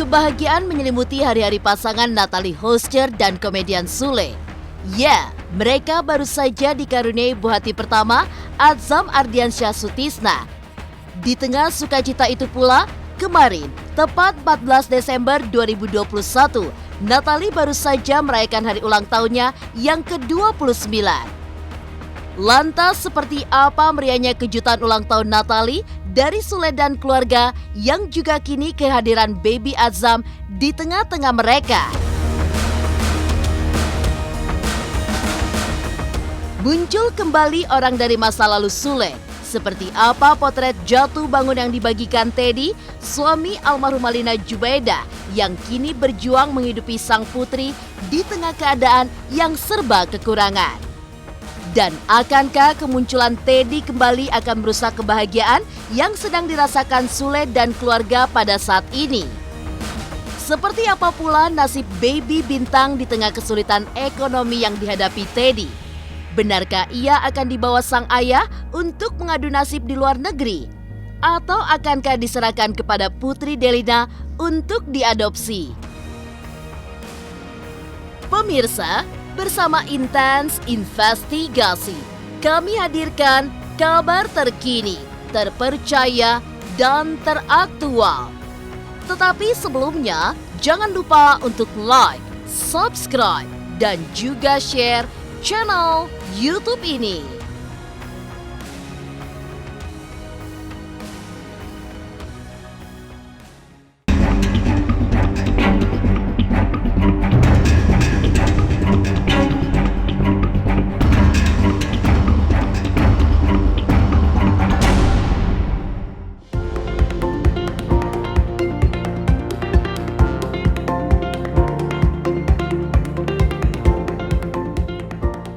Kebahagiaan menyelimuti hari-hari pasangan Natalie Hoscher dan komedian Sule. Ya, mereka baru saja dikaruniai buah hati pertama, Atzam Ardiansyah Sutisna. Di tengah sukacita itu pula, kemarin, tepat 14 Desember 2021, Natalie baru saja merayakan hari ulang tahunnya yang ke-29. Lantas seperti apa meriahnya kejutan ulang tahun Natalie dari Sule dan keluarga yang juga kini kehadiran baby Atzam di tengah-tengah mereka? Muncul kembali orang dari masa lalu Sule. Seperti apa potret jatuh bangun yang dibagikan Teddy, suami almarhumah Lina Jubaida, yang kini berjuang menghidupi sang putri di tengah keadaan yang serba kekurangan. Dan akankah kemunculan Teddy kembali akan merusak kebahagiaan yang sedang dirasakan Sule dan keluarga pada saat ini? Seperti apa pula nasib baby bintang di tengah kesulitan ekonomi yang dihadapi Teddy? Benarkah ia akan dibawa sang ayah untuk mengadu nasib di luar negeri? Atau akankah diserahkan kepada Putri Delina untuk diadopsi? Pemirsa, bersama Intens Investigasi, kami hadirkan kabar terkini, terpercaya, dan teraktual. Tetapi sebelumnya, jangan lupa untuk like, subscribe, dan juga share channel YouTube ini.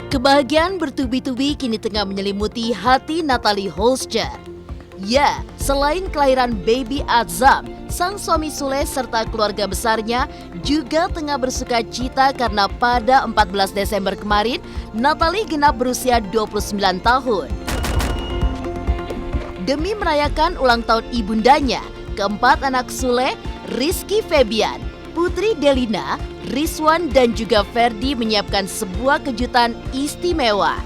Kebahagiaan bertubi-tubi kini tengah menyelimuti hati Natalie Hoscher. Ya, selain kelahiran baby Atzam, sang suami Sule serta keluarga besarnya juga tengah bersuka cita karena pada 14 Desember kemarin, Natalie genap berusia 29 tahun. Demi merayakan ulang tahun ibundanya, keempat anak Sule, Rizky Febian, Putri Delina, Rizwan dan juga Ferdi menyiapkan sebuah kejutan istimewa.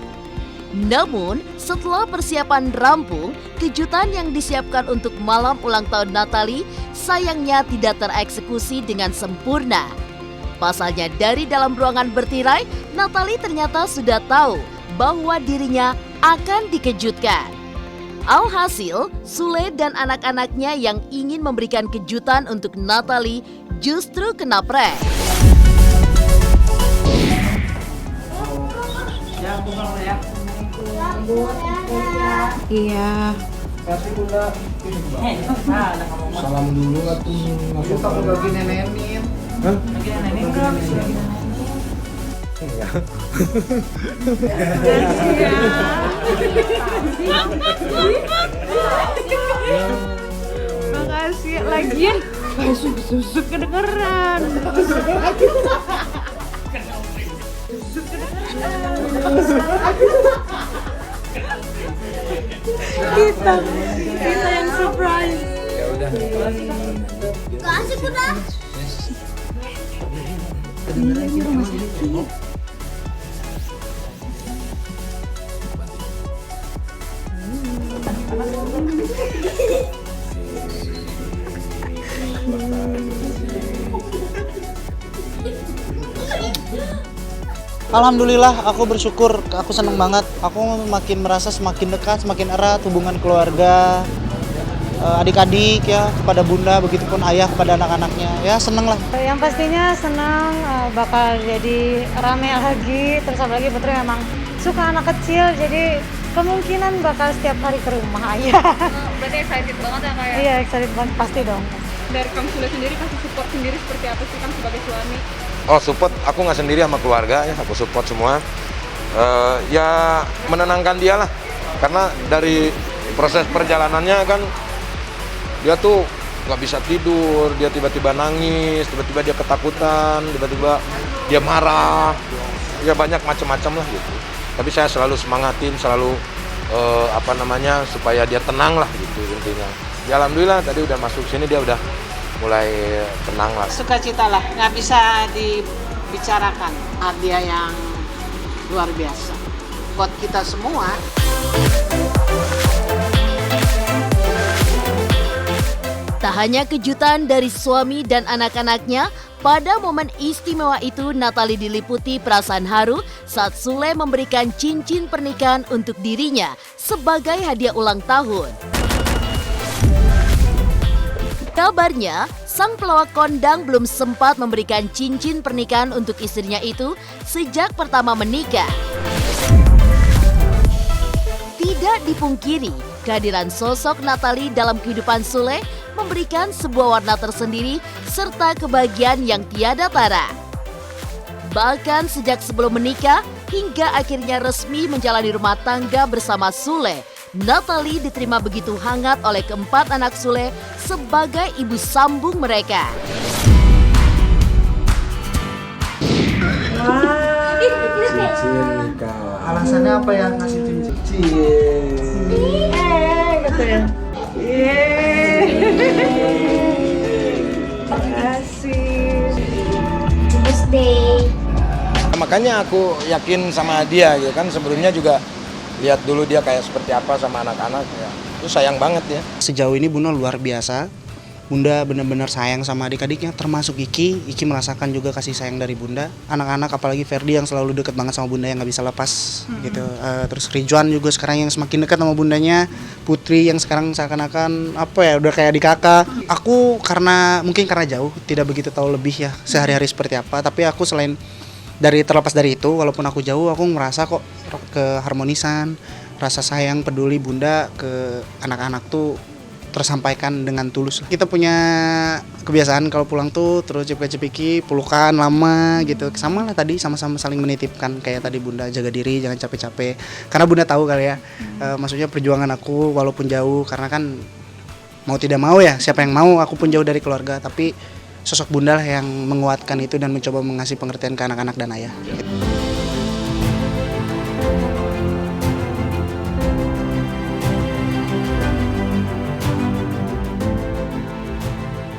Namun, setelah persiapan rampung, kejutan yang disiapkan untuk malam ulang tahun Natalie sayangnya tidak tereksekusi dengan sempurna. Pasalnya dari dalam ruangan bertirai, Natalie ternyata sudah tahu bahwa dirinya akan dikejutkan. Alhasil, Sule dan anak-anaknya yang ingin memberikan kejutan untuk Natalie justru kena prank. Iya. Salam dulu atuh. Masuk aku lagi nenenin. Hah? Lagi nenenin enggak? Iya. Makasih. Lagian susuk kedengeran. Kita yang surprise. Ya udah. Kasih udah. Kedengeran di rumah sakit. Alhamdulillah, aku bersyukur, aku seneng banget. Aku makin merasa semakin dekat, semakin erat hubungan keluarga, adik-adik ya, kepada bunda, begitupun ayah kepada anak-anaknya. Ya seneng lah. Yang pastinya senang bakal jadi rame lagi, terus apalagi Putri memang suka anak kecil, jadi kemungkinan bakal setiap hari ke rumah ayah. Berarti excited banget ya Kak ya? Iya, excited banget, pasti dong. Dari Kang Sule sendiri kasih support sendiri seperti apa sih Kang sebagai suami? Oh support, aku nggak sendiri sama keluarga ya, aku support semua. Ya menenangkan dia lah, karena dari proses perjalanannya kan dia tuh nggak bisa tidur, dia tiba-tiba nangis, tiba-tiba dia ketakutan, tiba-tiba dia marah, ya banyak macam-macam lah gitu. Tapi saya selalu semangatin, selalu supaya dia tenang lah gitu intinya. Ya alhamdulillah tadi udah masuk sini dia udah mulai tenang lah. Sukacita lah, nggak bisa dibicarakan. Hadiah yang luar biasa buat kita semua. Tak hanya kejutan dari suami dan anak-anaknya, pada momen istimewa itu Natalie diliputi perasaan haru saat Sule memberikan cincin pernikahan untuk dirinya sebagai hadiah ulang tahun. Kabarnya, sang pelawak kondang belum sempat memberikan cincin pernikahan untuk istrinya itu sejak pertama menikah. Tidak dipungkiri, kehadiran sosok Natalie dalam kehidupan Sule memberikan sebuah warna tersendiri serta kebahagiaan yang tiada tara. Bahkan sejak sebelum menikah hingga akhirnya resmi menjalani rumah tangga bersama Sule, Natalie diterima begitu hangat oleh keempat anak Sule sebagai ibu sambung mereka. Cincin nikah. Alasannya apa ya ngasih cincin? Gitu ya. Makanya aku yakin sama dia gitu kan, sebelumnya juga lihat dulu dia kayak seperti apa sama anak-anak ya. Itu sayang banget ya. Sejauh ini Bunda luar biasa. Bunda benar-benar sayang sama adik-adiknya, termasuk Iki. Iki merasakan juga kasih sayang dari Bunda. Anak-anak apalagi Ferdi yang selalu dekat banget sama Bunda yang nggak bisa lepas gitu. Terus Ridwan juga sekarang yang semakin dekat sama bundanya. Putri yang sekarang seakan-akan apa ya udah kayak adik kakak. Aku mungkin karena jauh tidak begitu tahu lebih ya sehari-hari seperti apa. Tapi aku selain terlepas dari itu, walaupun aku jauh, aku merasa kok keharmonisan, rasa sayang, peduli Bunda ke anak-anak tuh tersampaikan dengan tulus. Kita punya kebiasaan kalau pulang tuh terus cepiki pelukan lama gitu. Sama lah tadi, sama-sama saling menitipkan kayak tadi Bunda, jaga diri, jangan capek-capek. Karena Bunda tahu kali ya, maksudnya perjuangan aku walaupun jauh, karena kan mau tidak mau ya, siapa yang mau aku pun jauh dari keluarga, tapi sosok Bunda lah yang menguatkan itu dan mencoba mengasih pengertian ke anak-anak dan ayah.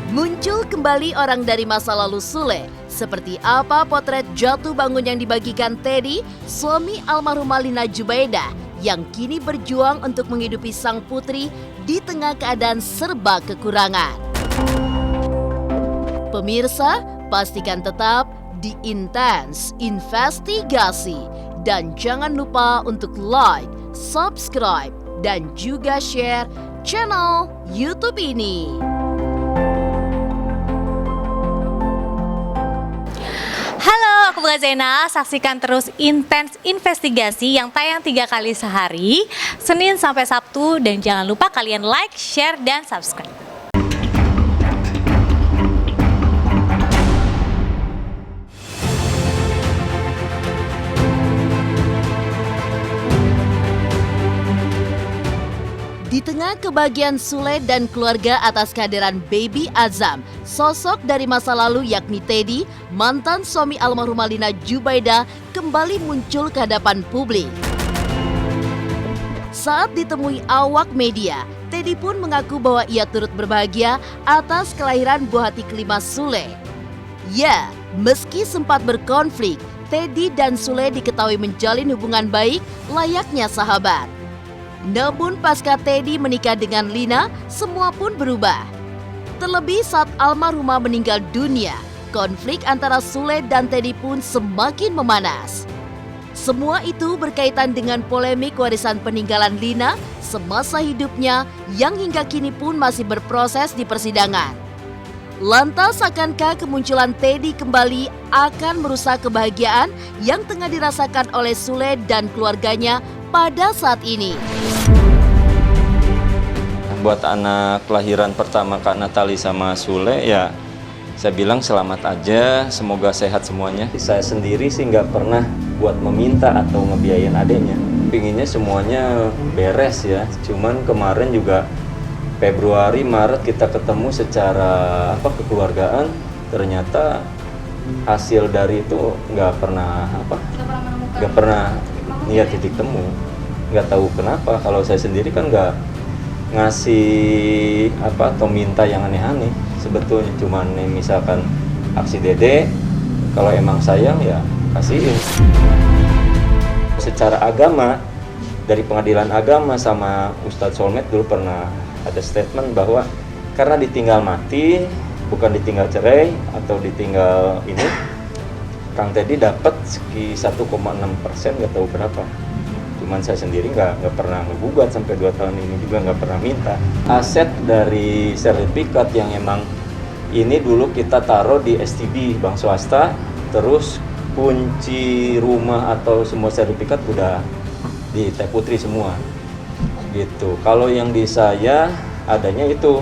Muncul kembali orang dari masa lalu Sule. Seperti apa potret jatuh bangun yang dibagikan Teddy, suami almarhumah Lina Jubaida, yang kini berjuang untuk menghidupi sang putri di tengah keadaan serba kekurangan. Pemirsa, pastikan tetap di Intens Investigasi. Dan jangan lupa untuk like, subscribe, dan juga share channel YouTube ini. Halo, aku Bunga Zena. Saksikan terus Intens Investigasi yang tayang 3 kali sehari, Senin sampai Sabtu. Dan jangan lupa kalian like, share, dan subscribe. Di tengah kebahagiaan Sule dan keluarga atas kehadiran baby Azam, sosok dari masa lalu yakni Teddy, mantan suami almarhumah Lina Jubaida, kembali muncul ke hadapan publik. Saat ditemui awak media, Teddy pun mengaku bahwa ia turut berbahagia atas kelahiran buah hati kelima Sule. Ya, meski sempat berkonflik, Teddy dan Sule diketahui menjalin hubungan baik layaknya sahabat. Namun pasca Teddy menikah dengan Lina, semua pun berubah. Terlebih saat almarhumah meninggal dunia, konflik antara Sule dan Teddy pun semakin memanas. Semua itu berkaitan dengan polemik warisan peninggalan Lina semasa hidupnya yang hingga kini pun masih berproses di persidangan. Lantas akankah kemunculan Teddy kembali akan merusak kebahagiaan yang tengah dirasakan oleh Sule dan keluarganya pada saat ini? Buat anak kelahiran pertama Kak Natalie sama Sule ya saya bilang selamat aja, semoga sehat semuanya. Saya sendiri sih nggak pernah buat meminta atau ngebiayain adiknya. Pinginnya semuanya beres ya, cuman kemarin juga Februari, Maret kita ketemu secara kekeluargaan, ternyata hasil dari itu nggak pernah niat titik temu. Nggak tahu kenapa, kalau saya sendiri kan nggak ngasih atau minta yang aneh-aneh. sebetulnya cuman misalkan aksi dede, kalau emang sayang ya kasihin. Secara agama, dari pengadilan agama sama Ustadz Solmed dulu pernah ada statement bahwa karena ditinggal mati, bukan ditinggal cerai atau ditinggal ini, Kang Teddy dapat sekitar 1,6%, nggak tahu berapa. Cuman saya sendiri nggak pernah ngegugat sampai 2 tahun ini juga nggak pernah minta. Aset dari sertifikat yang emang ini dulu kita taruh di STB bank swasta, terus kunci rumah atau semua sertifikat udah di Teh Putri semua gitu. Kalau yang di saya adanya itu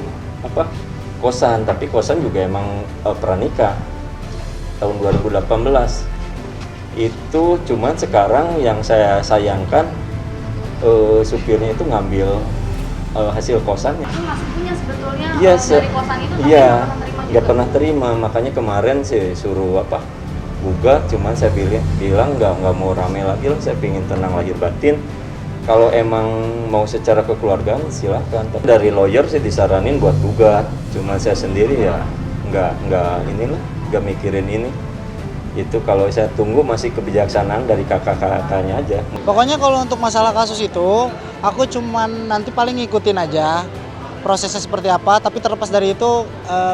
kosan, tapi kosan juga emang pranikah tahun 2018 itu. Cuman sekarang yang saya sayangkan supirnya itu ngambil hasil kosannya. Itu masih punya sebetulnya Iya, dari kosan itu tapi iya, nggak pernah terima. Makanya kemarin sih suruh gugat, cuman saya bilang nggak mau rame lagi lah, saya pingin tenang lahir batin. Kalau emang mau secara kekeluargaan silahkan. Tapi dari lawyer sih disaranin buat gugat, cuman saya sendiri ya nggak mikirin ini. Itu kalau saya tunggu masih kebijaksanaan dari kakak-kakaknya aja. Pokoknya kalau untuk masalah kasus itu, aku cuman nanti paling ngikutin aja prosesnya seperti apa. Tapi terlepas dari itu,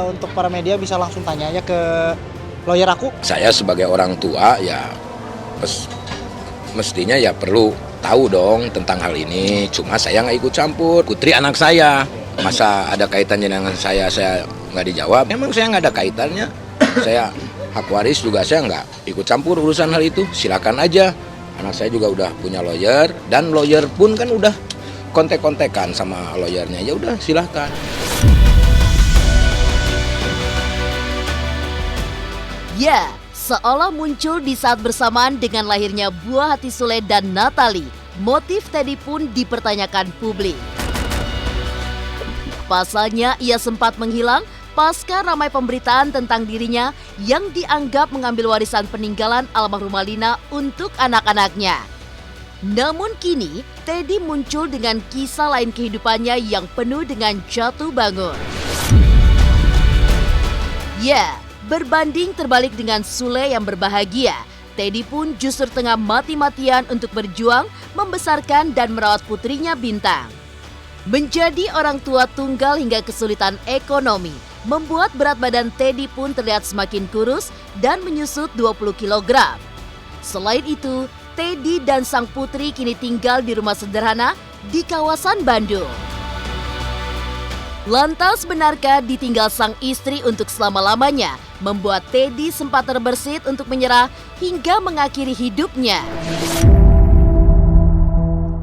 untuk para media bisa langsung tanya aja ke lawyer aku. Saya sebagai orang tua ya mestinya ya perlu tahu dong tentang hal ini. Cuma saya nggak ikut campur. Putri anak saya, masa ada kaitannya dengan saya nggak dijawab. Memang saya nggak ada kaitannya. Saya hak waris juga saya nggak ikut campur urusan hal itu. Silakan aja. Anak saya juga udah punya lawyer dan lawyer pun kan udah kontek-kontekan sama lawyernya. Ya udah silahkan. Ya, seolah muncul di saat bersamaan dengan lahirnya buah hati Sule dan Natalie, motif Teddy pun dipertanyakan publik. Pasalnya, ia sempat menghilang pasca ramai pemberitaan tentang dirinya yang dianggap mengambil warisan peninggalan almarhumah Lina untuk anak-anaknya. Namun kini, Teddy muncul dengan kisah lain kehidupannya yang penuh dengan jatuh bangun. Ya, berbanding terbalik dengan Sule yang berbahagia, Teddy pun justru tengah mati-matian untuk berjuang, membesarkan dan merawat putrinya Bintang. Menjadi orang tua tunggal hingga kesulitan ekonomi, membuat berat badan Teddy pun terlihat semakin kurus dan menyusut 20 kg. Selain itu, Teddy dan sang putri kini tinggal di rumah sederhana di kawasan Bandung. Lantas benarkah ditinggal sang istri untuk selama-lamanya membuat Teddy sempat terbersit untuk menyerah hingga mengakhiri hidupnya?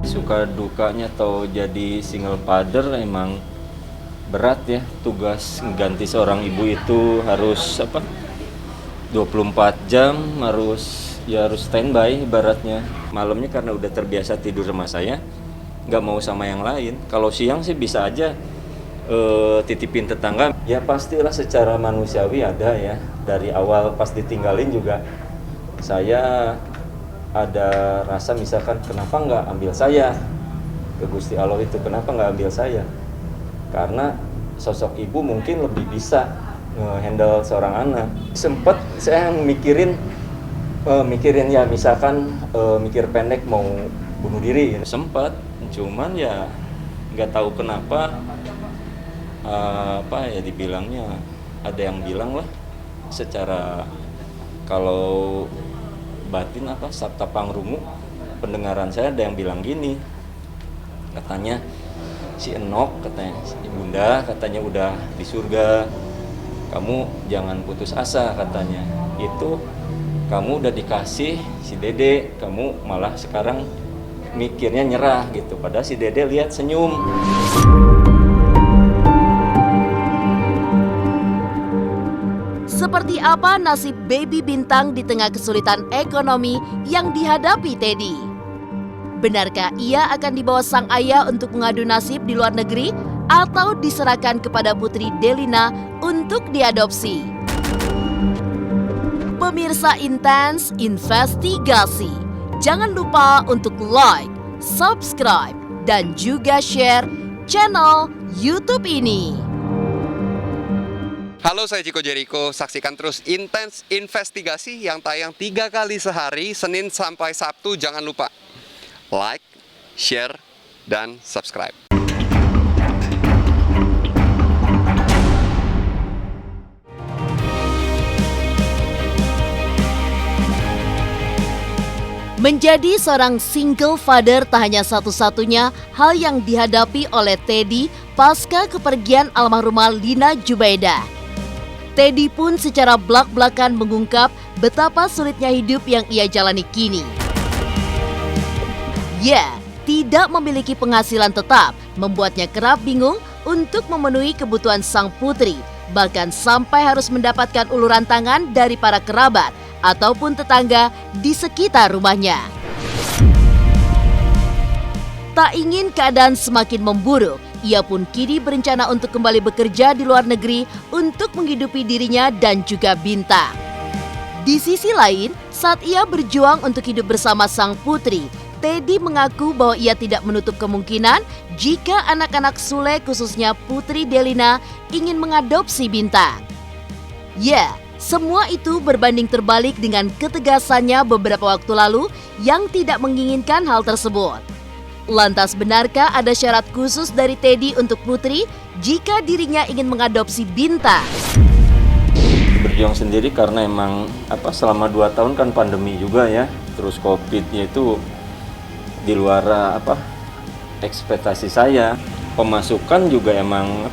Suka dukanya atau jadi single father emang berat ya. Tugas ganti seorang ibu itu harus 24 jam harus standby ibaratnya. Malamnya karena udah terbiasa tidur sama saya, nggak mau sama yang lain. Kalau siang sih bisa aja titipin tetangga. Ya pastilah secara manusiawi ada ya. Dari awal pas ditinggalin juga saya ada rasa misalkan kenapa nggak ambil saya ke Gusti Allah itu, kenapa nggak ambil saya, karena sosok ibu mungkin lebih bisa nge-handle seorang anak. Sempet saya mikirin ya misalkan mikir pendek mau bunuh diri, sempet, cuman ya nggak tahu kenapa dibilangnya, ada yang bilang lah secara kalau batin sabta pangrungu, pendengaran saya ada yang bilang gini, katanya si Enok, katanya si Bunda katanya udah di surga, kamu jangan putus asa katanya, itu kamu udah dikasih si Dede, kamu malah sekarang mikirnya nyerah gitu, padahal si Dede lihat senyum. Seperti apa nasib baby Bintang di tengah kesulitan ekonomi yang dihadapi Teddy? Benarkah ia akan dibawa sang ayah untuk mengadu nasib di luar negeri atau diserahkan kepada putri Delina untuk diadopsi? Pemirsa Intens Investigasi, jangan lupa untuk like, subscribe, dan juga share channel YouTube ini. Halo, saya Ciko Jericho. Saksikan terus Intens Investigasi yang tayang 3 kali sehari, Senin sampai Sabtu. Jangan lupa like, share, dan subscribe. Menjadi seorang single father tak hanya satu-satunya hal yang dihadapi oleh Teddy pasca kepergian almarhumah Lina Jubaida. Teddy pun secara blak-blakan mengungkap betapa sulitnya hidup yang ia jalani kini. Ya, tidak memiliki penghasilan tetap membuatnya kerap bingung untuk memenuhi kebutuhan sang putri, bahkan sampai harus mendapatkan uluran tangan dari para kerabat ataupun tetangga di sekitar rumahnya. Tak ingin keadaan semakin memburuk, ia pun kini berencana untuk kembali bekerja di luar negeri untuk menghidupi dirinya dan juga Bintang. Di sisi lain, saat ia berjuang untuk hidup bersama sang putri, Teddy mengaku bahwa ia tidak menutup kemungkinan jika anak-anak Sule, khususnya Putri Delina, ingin mengadopsi Bintang. Ya, semua itu berbanding terbalik dengan ketegasannya beberapa waktu lalu yang tidak menginginkan hal tersebut. Lantas benarkah ada syarat khusus dari Teddy untuk Putri jika dirinya ingin mengadopsi Bintang? Berjuang sendiri karena emang selama 2 tahun kan pandemi juga ya, terus COVID-nya itu di luar ekspektasi saya. Pemasukan juga emang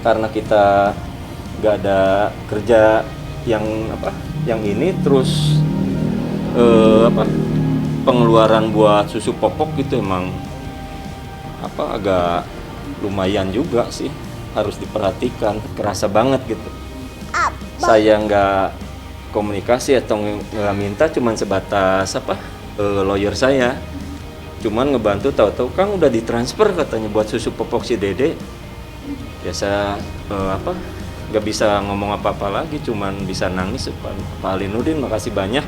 karena kita nggak ada kerja yang ini, terus pengeluaran buat susu popok gitu emang agak lumayan juga sih, harus diperhatikan, kerasa banget gitu. Saya nggak komunikasi atau nggak minta, cuman sebatas lawyer saya cuman ngebantu, tahu-tahu Kang udah ditransfer katanya buat susu popok si Dede. Biasa nggak bisa ngomong apa-apa lagi, cuman bisa nangis. Pak Alinuddin makasih banyak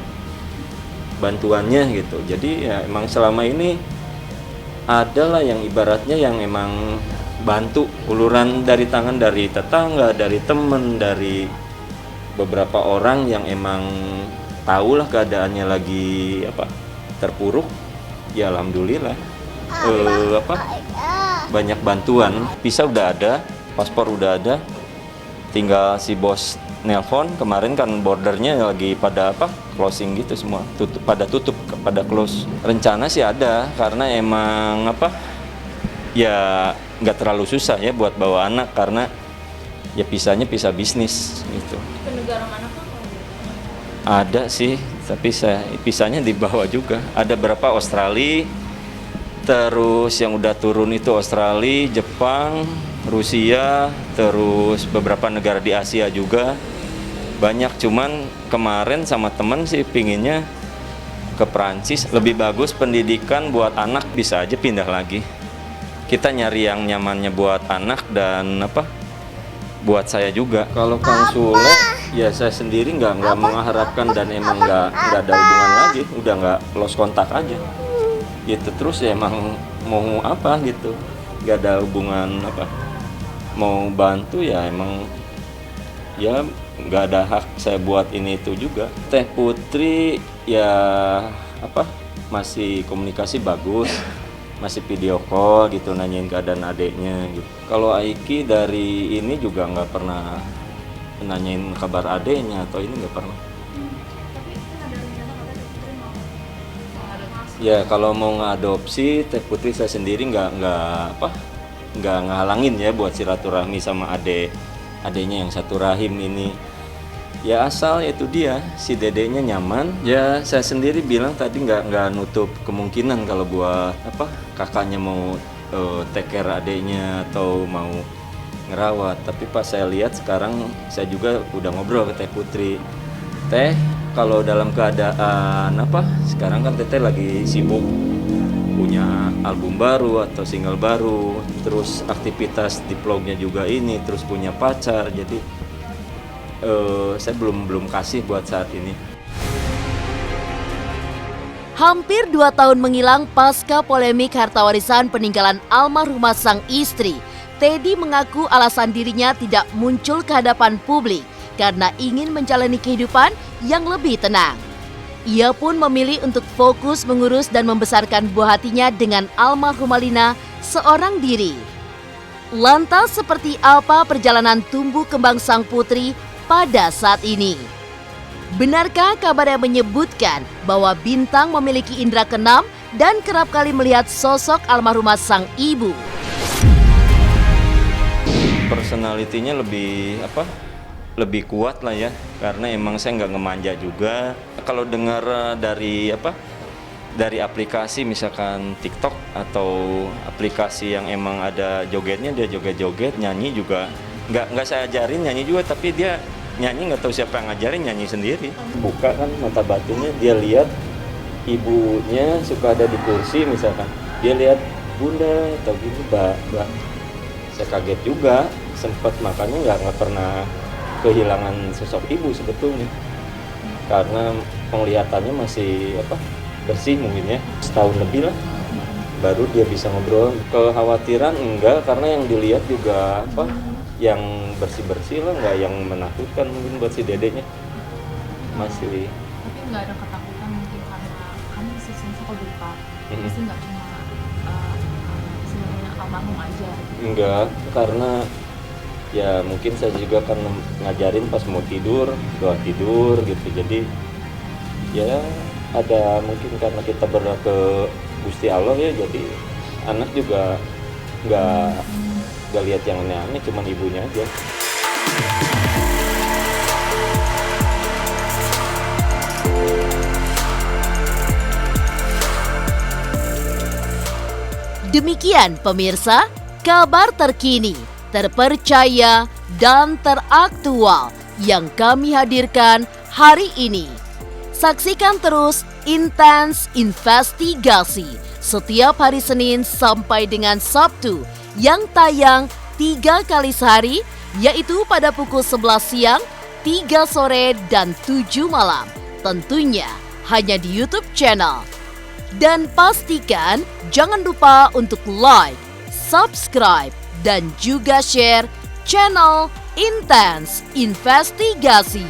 bantuannya gitu. Jadi ya emang selama ini adalah yang ibaratnya yang emang bantu, uluran dari tangan dari tetangga, dari temen, dari beberapa orang yang emang tahulah keadaannya lagi terpuruk. Ya alhamdulillah banyak bantuan. Visa udah ada, paspor udah ada, tinggal si bos nelpon. Kemarin kan bordernya lagi pada closing gitu semua, pada close. Rencana sih ada, karena emang ya nggak terlalu susah ya buat bawa anak, karena ya pisahnya pisah bisnis gitu. Ke negara mana Pak? Ada sih, tapi pisahnya di bawah juga. Ada berapa, Australia, terus yang udah turun itu Australia, Jepang, Rusia, terus beberapa negara di Asia juga. Banyak, cuman kemarin sama temen sih pinginnya ke Perancis. Lebih bagus pendidikan buat anak, bisa aja pindah lagi. Kita nyari yang nyamannya buat anak dan buat saya juga. Kalau Kang Sule, ya saya sendiri nggak mengharapkan dan emang nggak ada hubungan lagi, udah nggak lost kontak aja gitu. Terus ya emang mau gitu, nggak ada hubungan mau bantu ya emang ya nggak ada hak saya buat ini itu juga. Teh Putri ya masih komunikasi bagus, masih video call gitu, nanyain keadaan adeknya gitu. Kalau Aiki dari ini juga nggak pernah nanyain kabar adeknya atau ini, nggak pernah. Ya kalau mau ngadopsi Teh Putri, saya sendiri nggak ngehalangin ya buat silaturahmi sama adeknya yang satu rahim ini. Ya asal itu dia si dedenya nyaman. Ya saya sendiri bilang tadi nggak nutup kemungkinan kalau buat kakaknya mau take care adeknya atau mau ngerawat. Tapi pas saya lihat sekarang, saya juga udah ngobrol ke Teh Putri. Teh, kalau dalam keadaan sekarang kan Teteh lagi sibuk punya album baru atau single baru, terus aktivitas di vlognya juga ini, terus punya pacar, jadi saya belum kasih buat saat ini. Hampir 2 tahun menghilang pasca polemik harta warisan peninggalan almarhumah sang istri, Teddy mengaku alasan dirinya tidak muncul ke hadapan publik karena ingin menjalani kehidupan yang lebih tenang. Ia pun memilih untuk fokus mengurus dan membesarkan buah hatinya dengan almarhumah Lina seorang diri. Lantas seperti apa perjalanan tumbuh kembang sang putri pada saat ini? Benarkah kabar yang menyebutkan bahwa Bintang memiliki indera keenam dan kerap kali melihat sosok almarhumah sang ibu? Personalitinya lebih kuat lah ya, karena emang saya nggak ngemanja juga. Kalau dengar dari aplikasi misalkan TikTok atau aplikasi yang emang ada jogetnya, dia joget-joget, nyanyi juga nggak saya ajarin nyanyi juga, tapi dia nyanyi nggak tahu siapa yang ngajarin, nyanyi sendiri. Buka kan mata batinnya, dia lihat ibunya suka ada di kursi misalkan, dia lihat bunda atau gini, mbak. Saya kaget juga, sempat makanya nggak pernah kehilangan sosok ibu sebetulnya, karena penglihatannya masih bersih mungkin ya, setahun lebih lah baru dia bisa ngobrol. Kekhawatiran enggak, karena yang dilihat juga yang bersih lah, nggak yang menakutkan mungkin buat si dedeknya masih. Tapi nggak ada ketakutan mungkin karena kamu sisa kok lupa, pasti nggak cuma sebenarnya almarhum aja. Enggak, karena ya mungkin saya juga kan ngajarin pas mau tidur, doa tidur gitu. Jadi ya ada mungkin karena kita berdoa ke Gusti Allah ya, jadi anak juga nggak lihat yang aneh-aneh, cuman ibunya aja. Demikian pemirsa, kabar terkini, terpercaya, dan teraktual yang kami hadirkan hari ini. Saksikan terus Intens Investigasi setiap hari Senin sampai dengan Sabtu yang tayang 3 kali sehari, yaitu pada pukul 11 siang, 3 sore, dan 7 malam. Tentunya hanya di YouTube channel. Dan pastikan jangan lupa untuk like, subscribe, dan juga share channel Intens Investigasi.